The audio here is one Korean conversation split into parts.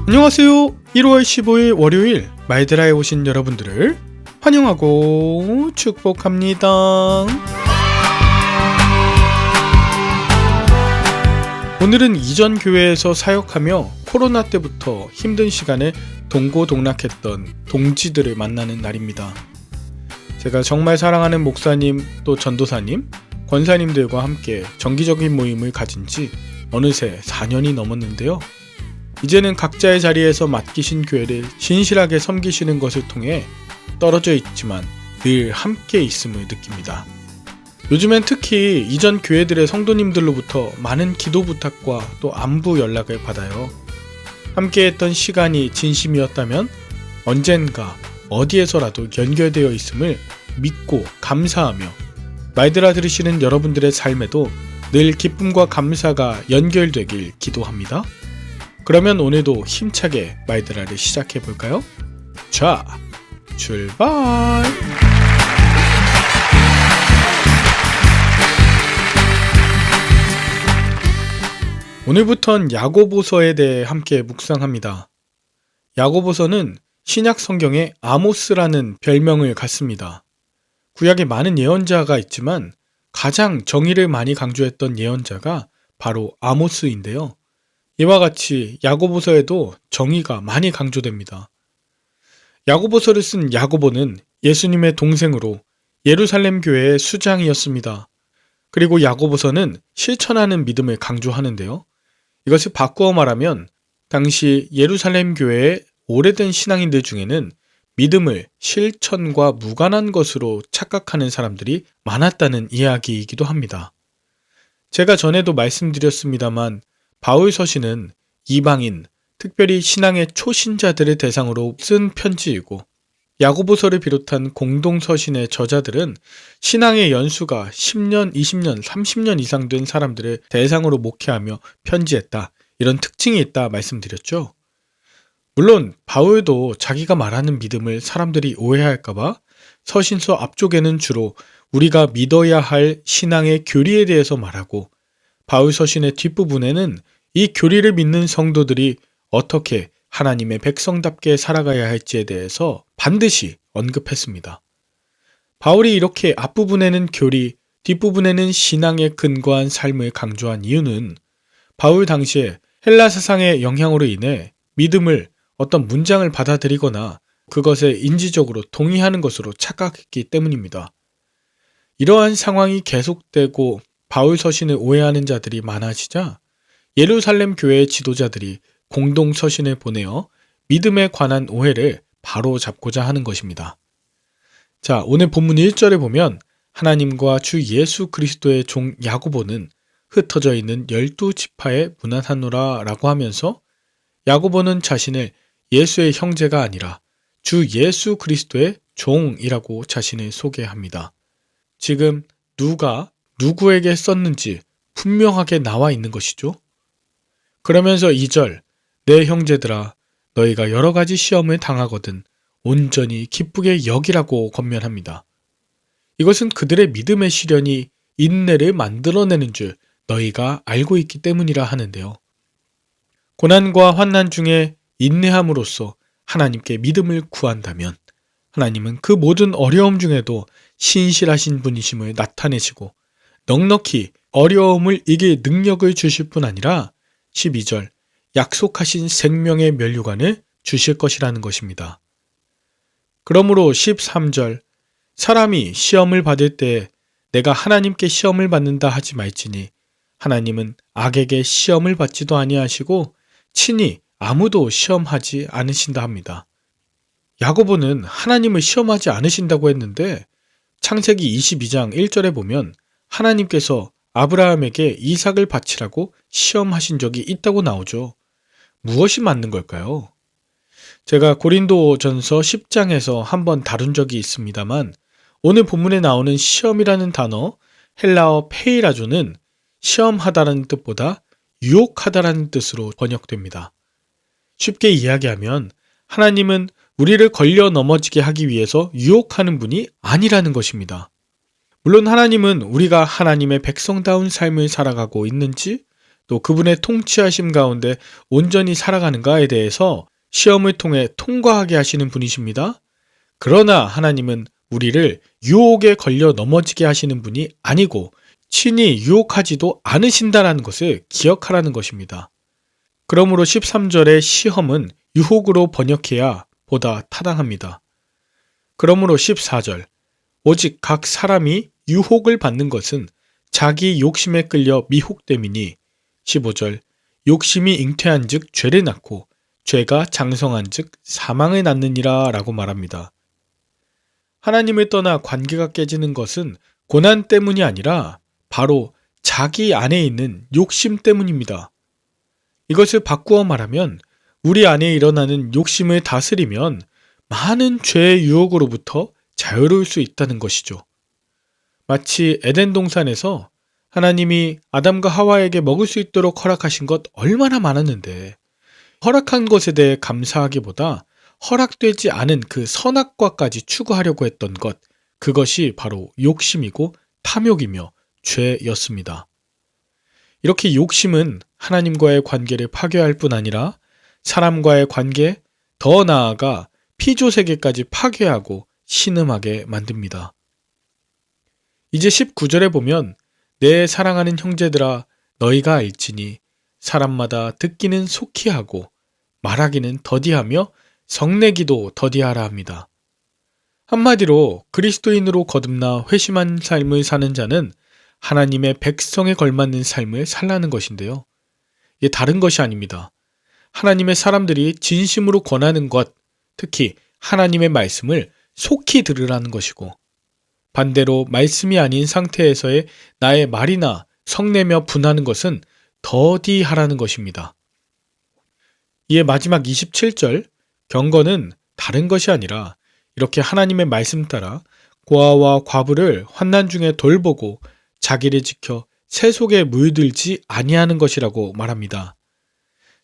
안녕하세요. 1월 15일 월요일 말드라에 오신 여러분들을 환영하고 축복합니다. 오늘은 이전 교회에서 사역하며 코로나 때부터 힘든 시간에 동고동락했던 동지들을 만나는 날입니다. 제가 정말 사랑하는 목사님 또 전도사님, 권사님들과 함께 정기적인 모임을 가진 지 어느새 4년이 넘었는데요. 이제는 각자의 자리에서 맡기신 교회를 신실하게 섬기시는 것을 통해 떨어져 있지만 늘 함께 있음을 느낍니다. 요즘엔 특히 이전 교회들의 성도님들로부터 많은 기도 부탁과 또 안부 연락을 받아요. 함께했던 시간이 진심이었다면 언젠가 어디에서라도 연결되어 있음을 믿고 감사하며 말드라 들으시는 여러분들의 삶에도 늘 기쁨과 감사가 연결되길 기도합니다. 그러면 오늘도 힘차게 말드라를 시작해볼까요? 자, 출발! 오늘부턴 야고보서에 대해 함께 묵상합니다. 야고보서는 신약 성경에 아모스라는 별명을 갖습니다. 구약에 많은 예언자가 있지만 가장 정의를 많이 강조했던 예언자가 바로 아모스인데요. 이와 같이 야고보서에도 정의가 많이 강조됩니다. 야고보서를 쓴 야고보는 예수님의 동생으로 예루살렘 교회의 수장이었습니다. 그리고 야고보서는 실천하는 믿음을 강조하는데요. 이것을 바꾸어 말하면 당시 예루살렘 교회의 오래된 신앙인들 중에는 믿음을 실천과 무관한 것으로 착각하는 사람들이 많았다는 이야기이기도 합니다. 제가 전에도 말씀드렸습니다만 바울 서신은 이방인, 특별히 신앙의 초신자들을 대상으로 쓴 편지이고 야고보서를 비롯한 공동서신의 저자들은 신앙의 연수가 10년, 20년, 30년 이상 된 사람들을 대상으로 목회하며 편지했다. 이런 특징이 있다 말씀드렸죠. 물론 바울도 자기가 말하는 믿음을 사람들이 오해할까봐 서신서 앞쪽에는 주로 우리가 믿어야 할 신앙의 교리에 대해서 말하고 바울 서신의 뒷부분에는 이 교리를 믿는 성도들이 어떻게 하나님의 백성답게 살아가야 할지에 대해서 반드시 언급했습니다. 바울이 이렇게 앞부분에는 교리, 뒷부분에는 신앙에 근거한 삶을 강조한 이유는 바울 당시에 헬라 사상의 영향으로 인해 믿음을 어떤 문장을 받아들이거나 그것에 인지적으로 동의하는 것으로 착각했기 때문입니다. 이러한 상황이 계속되고 바울 서신을 오해하는 자들이 많아지자 예루살렘 교회의 지도자들이 공동 서신을 보내어 믿음에 관한 오해를 바로 잡고자 하는 것입니다. 자, 오늘 본문 1절에 보면 하나님과 주 예수 그리스도의 종 야고보는 흩어져 있는 12지파에 문안하노라 라고 하면서 야고보는 자신을 예수의 형제가 아니라 주 예수 그리스도의 종이라고 자신을 소개합니다. 지금 누가 누구에게 썼는지 분명하게 나와 있는 것이죠. 그러면서 2절, 내 형제들아 너희가 여러 가지 시험을 당하거든 온전히 기쁘게 여기라고 권면합니다. 이것은 그들의 믿음의 시련이 인내를 만들어내는 줄 너희가 알고 있기 때문이라 하는데요. 고난과 환난 중에 인내함으로써 하나님께 믿음을 구한다면 하나님은 그 모든 어려움 중에도 신실하신 분이심을 나타내시고 넉넉히 어려움을 이길 능력을 주실 뿐 아니라 12절 약속하신 생명의 면류관을 주실 것이라는 것입니다. 그러므로 13절 사람이 시험을 받을 때 내가 하나님께 시험을 받는다 하지 말지니 하나님은 악에게 시험을 받지도 아니하시고 친히 아무도 시험하지 않으신다 합니다. 야고보는 하나님을 시험하지 않으신다고 했는데 창세기 22장 1절에 보면 하나님께서 아브라함에게 이삭을 바치라고 시험하신 적이 있다고 나오죠. 무엇이 맞는 걸까요? 제가 고린도전서 10장에서 한번 다룬 적이 있습니다만 오늘 본문에 나오는 시험이라는 단어 헬라어 페이라조는 시험하다라는 뜻보다 유혹하다라는 뜻으로 번역됩니다. 쉽게 이야기하면 하나님은 우리를 걸려 넘어지게 하기 위해서 유혹하는 분이 아니라는 것입니다. 물론 하나님은 우리가 하나님의 백성다운 삶을 살아가고 있는지 또 그분의 통치하심 가운데 온전히 살아가는가에 대해서 시험을 통해 통과하게 하시는 분이십니다. 그러나 하나님은 우리를 유혹에 걸려 넘어지게 하시는 분이 아니고 친히 유혹하지도 않으신다라는 것을 기억하라는 것입니다. 그러므로 13절의 시험은 유혹으로 번역해야 보다 타당합니다. 그러므로 14절 오직 각 사람이 유혹을 받는 것은 자기 욕심에 끌려 미혹됨이니 15절 욕심이 잉태한 즉 죄를 낳고 죄가 장성한 즉 사망을 낳느니라 라고 말합니다. 하나님을 떠나 관계가 깨지는 것은 고난 때문이 아니라 바로 자기 안에 있는 욕심 때문입니다. 이것을 바꾸어 말하면 우리 안에 일어나는 욕심을 다스리면 많은 죄의 유혹으로부터 자유로울 수 있다는 것이죠. 마치 에덴 동산에서 하나님이 아담과 하와에게 먹을 수 있도록 허락하신 것 얼마나 많았는데 허락한 것에 대해 감사하기보다 허락되지 않은 그 선악과까지 추구하려고 했던 것, 그것이 바로 욕심이고 탐욕이며 죄였습니다. 이렇게 욕심은 하나님과의 관계를 파괴할 뿐 아니라 사람과의 관계, 더 나아가 피조세계까지 파괴하고 신음하게 만듭니다. 이제 19절에 보면 내 사랑하는 형제들아 너희가 알지니 사람마다 듣기는 속히 하고 말하기는 더디하며 성내기도 더디하라 합니다. 한마디로 그리스도인으로 거듭나 회심한 삶을 사는 자는 하나님의 백성에 걸맞는 삶을 살라는 것인데요. 이게 다른 것이 아닙니다. 하나님의 사람들이 진심으로 권하는 것, 특히 하나님의 말씀을 속히 들으라는 것이고 반대로 말씀이 아닌 상태에서의 나의 말이나 성내며 분하는 것은 더디하라는 것입니다. 이에 마지막 27절 경건은 다른 것이 아니라 이렇게 하나님의 말씀 따라 고아와 과부를 환난 중에 돌보고 자기를 지켜 새 속에 물들지 아니하는 것이라고 말합니다.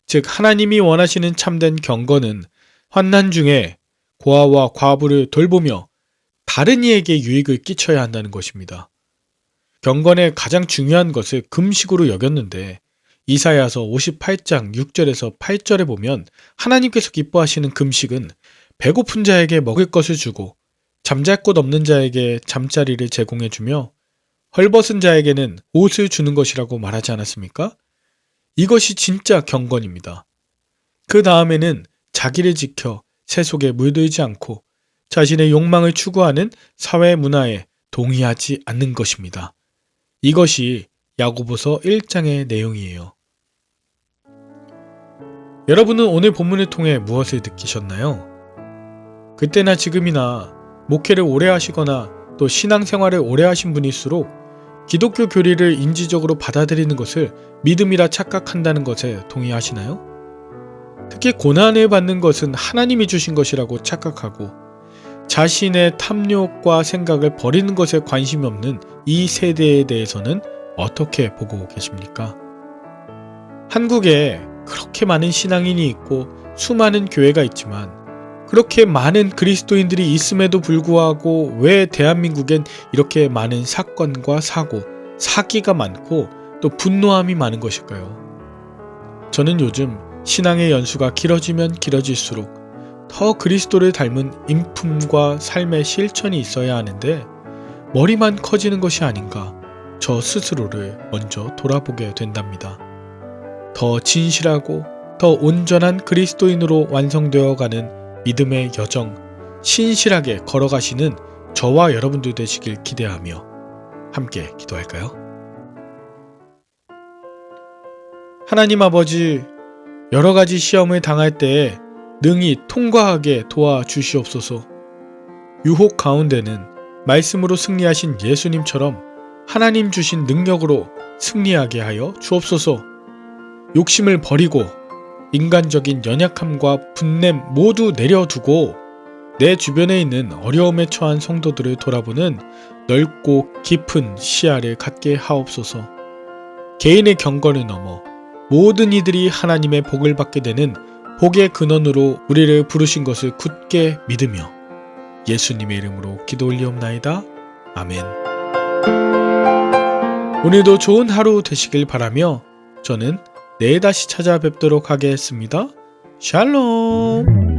즉 하나님이 원하시는 참된 경건은 환난 중에 고아와 과부를 돌보며 다른 이에게 유익을 끼쳐야 한다는 것입니다. 경건의 가장 중요한 것을 금식으로 여겼는데 이사야서 58장 6절에서 8절에 보면 하나님께서 기뻐하시는 금식은 배고픈 자에게 먹을 것을 주고 잠잘 곳 없는 자에게 잠자리를 제공해 주며 헐벗은 자에게는 옷을 주는 것이라고 말하지 않았습니까? 이것이 진짜 경건입니다. 그 다음에는 자기를 지켜 새 속에 물들지 않고 자신의 욕망을 추구하는 사회 문화에 동의하지 않는 것입니다. 이것이 야고보서 1장의 내용이에요. 여러분은 오늘 본문을 통해 무엇을 느끼셨나요? 그때나 지금이나 목회를 오래 하시거나 또 신앙생활을 오래 하신 분일수록 기독교 교리를 인지적으로 받아들이는 것을 믿음이라 착각한다는 것에 동의하시나요? 특히 고난을 받는 것은 하나님이 주신 것이라고 착각하고 자신의 탐욕과 생각을 버리는 것에 관심이 없는 이 세대에 대해서는 어떻게 보고 계십니까? 한국에 그렇게 많은 신앙인이 있고 수많은 교회가 있지만 그렇게 많은 그리스도인들이 있음에도 불구하고 왜 대한민국엔 이렇게 많은 사건과 사고, 사기가 많고 또 분노함이 많은 것일까요? 저는 요즘 신앙의 연수가 길어지면 길어질수록 더 그리스도를 닮은 인품과 삶의 실천이 있어야 하는데 머리만 커지는 것이 아닌가 저 스스로를 먼저 돌아보게 된답니다. 더 진실하고 더 온전한 그리스도인으로 완성되어가는 믿음의 여정, 신실하게 걸어가시는 저와 여러분들 되시길 기대하며 함께 기도할까요? 하나님 아버지, 여러 가지 시험을 당할 때에 능히 통과하게 도와주시옵소서. 유혹 가운데는 말씀으로 승리하신 예수님처럼 하나님 주신 능력으로 승리하게 하여 주옵소서. 욕심을 버리고 인간적인 연약함과 분냄 모두 내려두고 내 주변에 있는 어려움에 처한 성도들을 돌아보는 넓고 깊은 시야를 갖게 하옵소서. 개인의 경건을 넘어 모든 이들이 하나님의 복을 받게 되는 복의 근원으로 우리를 부르신 것을 굳게 믿으며 예수님의 이름으로 기도 올리옵나이다. 아멘. 오늘도 좋은 하루 되시길 바라며 저는 내일 다시 찾아뵙도록 하겠습니다. 샬롬.